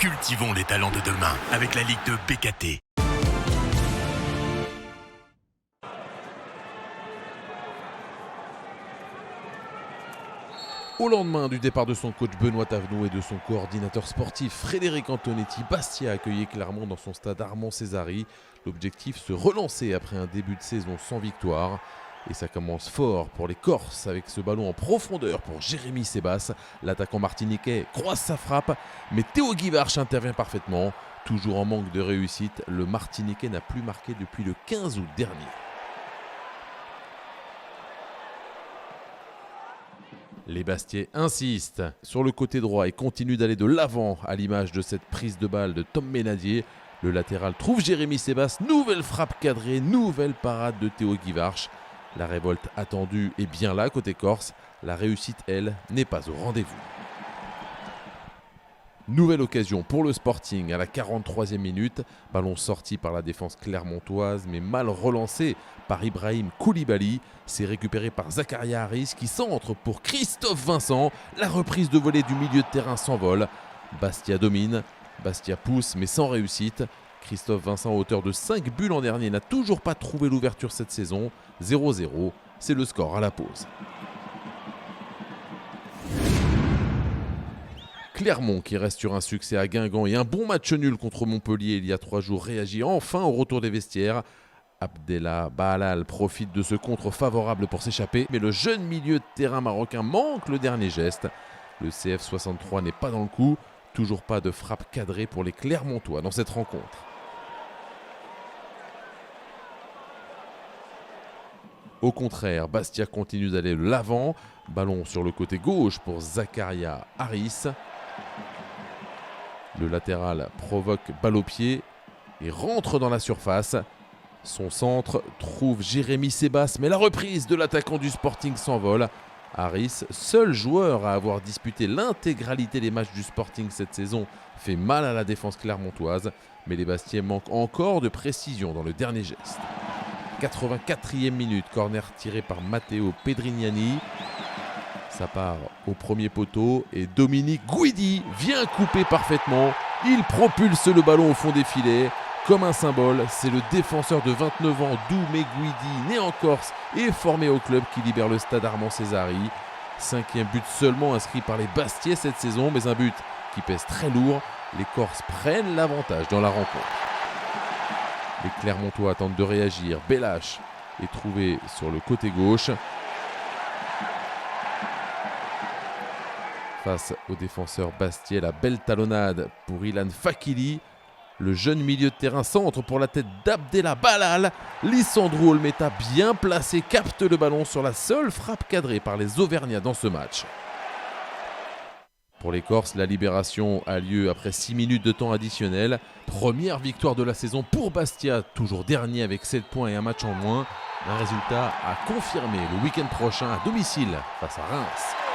Cultivons les talents de demain avec la Ligue de BKT. Au lendemain du départ de son coach Benoît Thavenot et de son coordinateur sportif Frédéric Antonetti, Bastia accueillait Clermont dans son stade Armand Césari. L'objectif, se relancer après un début de saison sans victoire. Et ça commence fort pour les Corses avec ce ballon en profondeur pour Jérémy Sebas. L'attaquant martiniquais croise sa frappe, mais Théo Guivarch intervient parfaitement. Toujours en manque de réussite, le martiniquais n'a plus marqué depuis le 15 août dernier. Les Bastiais insistent sur le côté droit et continuent d'aller de l'avant à l'image de cette prise de balle de Tom Ménadier. Le latéral trouve Jérémy Sebas, nouvelle frappe cadrée, nouvelle parade de Théo Guivarch. La révolte attendue est bien là côté corse, la réussite elle n'est pas au rendez-vous. Nouvelle occasion pour le Sporting à la 43e minute, ballon sorti par la défense clermontoise mais mal relancé par Ibrahim Koulibaly. C'est récupéré par Zakaria Harris qui centre pour Christophe Vincent. La reprise de volée du milieu de terrain s'envole. Bastia domine, Bastia pousse mais sans réussite. Christophe Vincent, auteur de 5 buts l'an dernier, n'a toujours pas trouvé l'ouverture cette saison. 0-0, c'est le score à la pause. Clermont, qui reste sur un succès à Guingamp et un bon match nul contre Montpellier il y a 3 jours, réagit enfin au retour des vestiaires. Abdellah Bahalal profite de ce contre favorable pour s'échapper, mais le jeune milieu de terrain marocain manque le dernier geste. Le CF63 n'est pas dans le coup, toujours pas de frappe cadrée pour les Clermontois dans cette rencontre. Au contraire, Bastia continue d'aller de l'avant. Ballon sur le côté gauche pour Zakaria Harris. Le latéral provoque balle au pied et rentre dans la surface. Son centre trouve Jérémy Sebas, mais la reprise de l'attaquant du Sporting s'envole. Harris, seul joueur à avoir disputé l'intégralité des matchs du Sporting cette saison, fait mal à la défense clermontoise, mais les Bastiais manquent encore de précision dans le dernier geste. 84e minute, corner tiré par Matteo Pedrignani. Ça part au premier poteau et Dominique Guidi vient couper parfaitement. Il propulse le ballon au fond des filets. Comme un symbole, c'est le défenseur de 29 ans, Doumé Guidi, né en Corse et formé au club, qui libère le stade Armand Césari. 5e but seulement inscrit par les Bastiais cette saison, mais un but qui pèse très lourd. Les Corses prennent l'avantage dans la rencontre. Les Clermontois tentent de réagir. Bellache est trouvé sur le côté gauche. Face au défenseur Bastiais, la belle talonnade pour Ilan Fakili. Le jeune milieu de terrain centre pour la tête d'Abdellah Bahalal. Lissandro Olmeta, bien placé, capte le ballon sur la seule frappe cadrée par les Auvergnats dans ce match. Pour les Corses, la libération a lieu après 6 minutes de temps additionnel. Première victoire de la saison pour Bastia, toujours dernier avec 7 points et un match en moins. Un résultat à confirmer le week-end prochain à domicile face à Reims.